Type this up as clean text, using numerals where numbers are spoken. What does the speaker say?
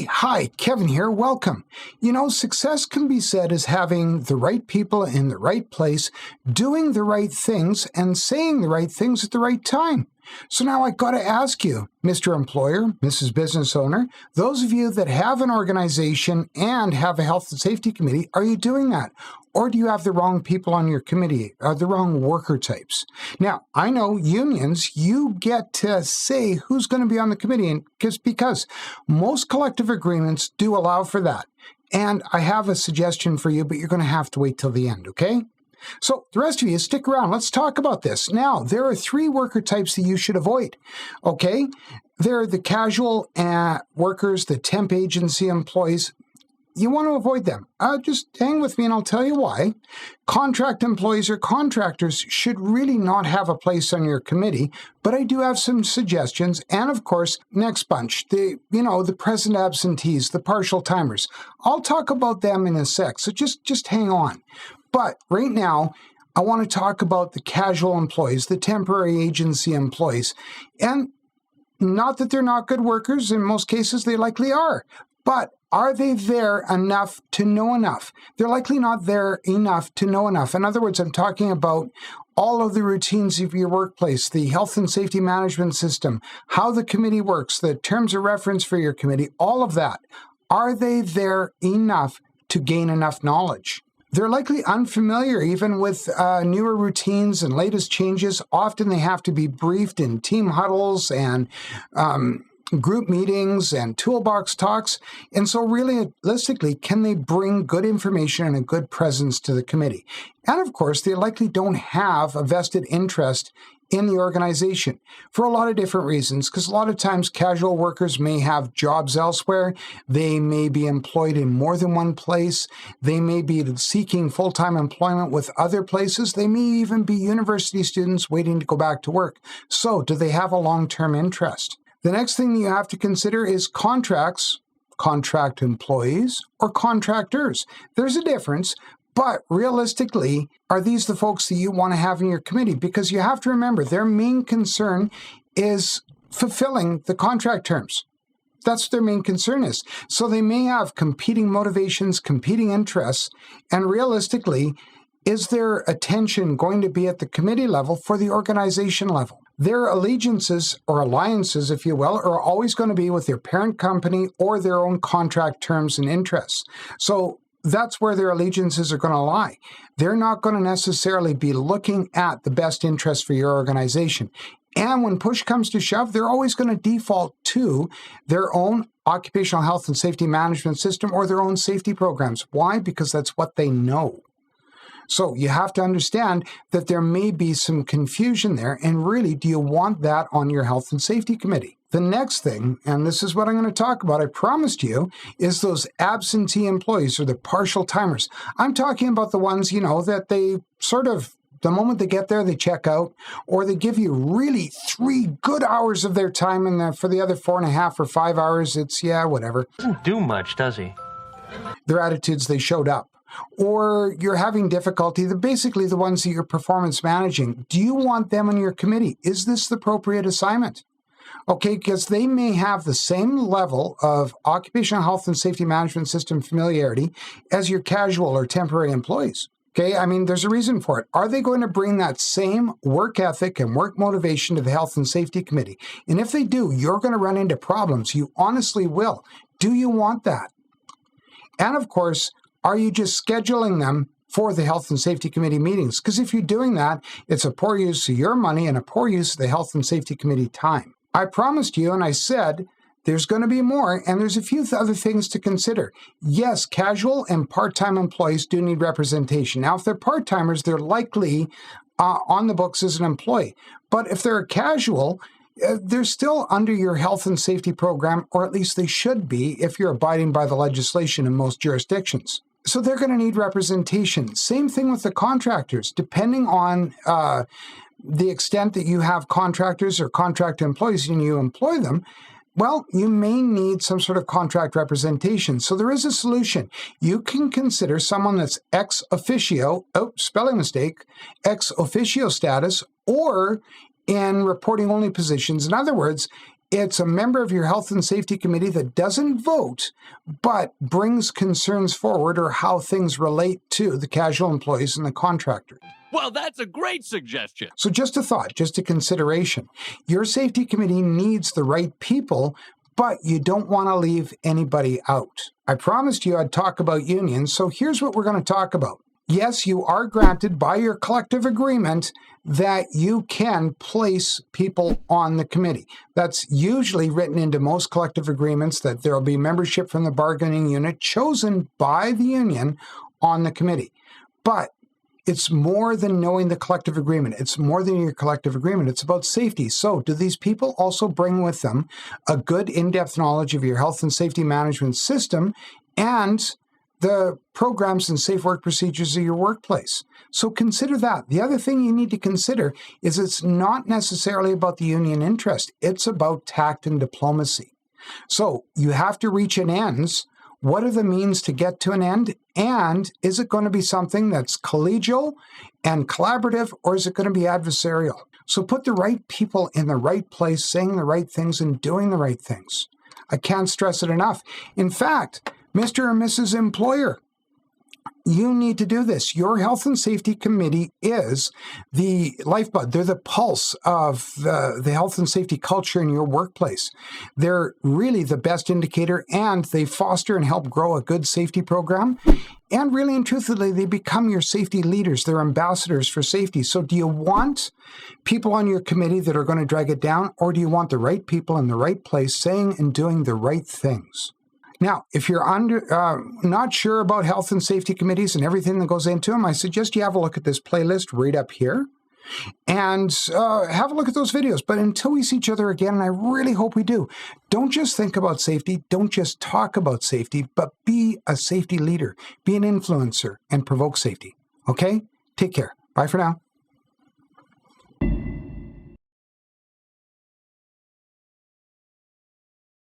Hi, Kevin here. Welcome. Success can be said as having the right people in the right place, doing the right things, and saying the right things at the right time. So now I got to ask you, Mr. Employer, Mrs. Business Owner, those of you that have an organization and have a health and safety committee, are you doing that? Or do you have the wrong people on your committee, or the wrong worker types? Now, I know unions, you get to say who's going to be on the committee, and because most collective agreements do allow for that. And I have a suggestion for you, but you're going to have to wait till the end, okay? So the rest of you, stick around. Let's talk about this. Now, there are 3 worker types that you should avoid, okay? There are the casual workers, the temp agency employees. You want to avoid them. Just hang with me and I'll tell you why. Contract employees or contractors should really not have a place on your committee, but I do have some suggestions. And of course, next bunch, the present absentees, the partial timers. I'll talk about them in a sec, so just hang on. But right now, I want to talk about the casual employees, the temporary agency employees. And not that they're not good workers, in most cases they likely are, but are they there enough to know enough? They're likely not there enough to know enough. In other words, I'm talking about all of the routines of your workplace, the health and safety management system, how the committee works, the terms of reference for your committee, all of that. Are they there enough to gain enough knowledge? They're likely unfamiliar even with newer routines and latest changes. Often they have to be briefed in team huddles and group meetings and toolbox talks. And so realistically, can they bring good information and a good presence to the committee? And of course, they likely don't have a vested interest in the organization for a lot of different reasons, because a lot of times casual workers may have jobs elsewhere. They may be employed in more than one place. They may be seeking full-time employment with other places. They may even be university students waiting to go back to work. So do they have a long-term interest? The next thing you have to consider is contracts, contract employees, or contractors. There's a difference. But realistically, are these the folks that you want to have in your committee? Because you have to remember, their main concern is fulfilling the contract terms. That's what their main concern is. So they may have competing motivations, competing interests, and realistically, is their attention going to be at the committee level for the organization level? Their allegiances, or alliances, if you will, are always going to be with their parent company or their own contract terms and interests. So that's where their allegiances are going to lie. They're not going to necessarily be looking at the best interest for your organization. And when push comes to shove, they're always going to default to their own occupational health and safety management system or their own safety programs. Why? Because that's what they know. So you have to understand that there may be some confusion there. And really, do you want that on your health and safety committee? The next thing, and this is what I'm going to talk about, I promised you, is those absentee employees or the partial timers. I'm talking about the ones, that they sort of, the moment they get there, they check out, or they give you really 3 good hours of their time, and for the other 4.5 or 5 hours, it's, whatever. Doesn't do much, does he? Their attitudes, they showed up. Or you're having difficulty, they're basically the ones that you're performance managing. Do you want them on your committee? Is this the appropriate assignment? Okay, because they may have the same level of occupational health and safety management system familiarity as your casual or temporary employees. Okay, there's a reason for it. Are they going to bring that same work ethic and work motivation to the health and safety committee? And if they do, you're going to run into problems. You honestly will. Do you want that? And of course, are you just scheduling them for the health and safety committee meetings? Because if you're doing that, it's a poor use of your money and a poor use of the health and safety committee time. I promised you, and I said, there's going to be more, and there's a few other things to consider. Yes, casual and part-time employees do need representation. Now, if they're part-timers, they're likely on the books as an employee. But if they're a casual, they're still under your health and safety program, or at least they should be if you're abiding by the legislation in most jurisdictions. So they're going to need representation. Same thing with the contractors. Depending on the extent that you have contractors or contract employees and you employ them, well, you may need some sort of contract representation. So there is a solution. You can consider someone that's ex officio, spelling mistake, ex officio status, or in reporting only positions. In other words, It's a member of your health and safety committee that doesn't vote, but brings concerns forward or how things relate to the casual employees and the contractors. Well, that's a great suggestion. So just a thought, just a consideration. Your safety committee needs the right people, but you don't want to leave anybody out. I promised you I'd talk about unions, so here's what we're going to talk about. Yes, you are granted by your collective agreement that you can place people on the committee. That's usually written into most collective agreements, that there will be membership from the bargaining unit chosen by the union on the committee. But it's more than knowing the collective agreement. It's more than your collective agreement. It's about safety. So do these people also bring with them a good in-depth knowledge of your health and safety management system and the programs and safe work procedures of your workplace? So consider that. The other thing you need to consider is it's not necessarily about the union interest. It's about tact and diplomacy. So you have to reach an ends. What are the means to get to an end? And is it going to be something that's collegial and collaborative, or is it going to be adversarial? So put the right people in the right place, saying the right things and doing the right things. I can't stress it enough. In fact, Mr. or Mrs. Employer, you need to do this. Your health and safety committee is the lifeblood. They're the pulse of the health and safety culture in your workplace. They're really the best indicator, and they foster and help grow a good safety program. And really and truthfully, they become your safety leaders. They're ambassadors for safety. So do you want people on your committee that are going to drag it down, or do you want the right people in the right place saying and doing the right things? Now, if you're not sure about health and safety committees and everything that goes into them, I suggest you have a look at this playlist right up here and have a look at those videos. But until we see each other again, and I really hope we do, don't just think about safety, don't just talk about safety, but be a safety leader, be an influencer, and provoke safety. Okay? Take care. Bye for now.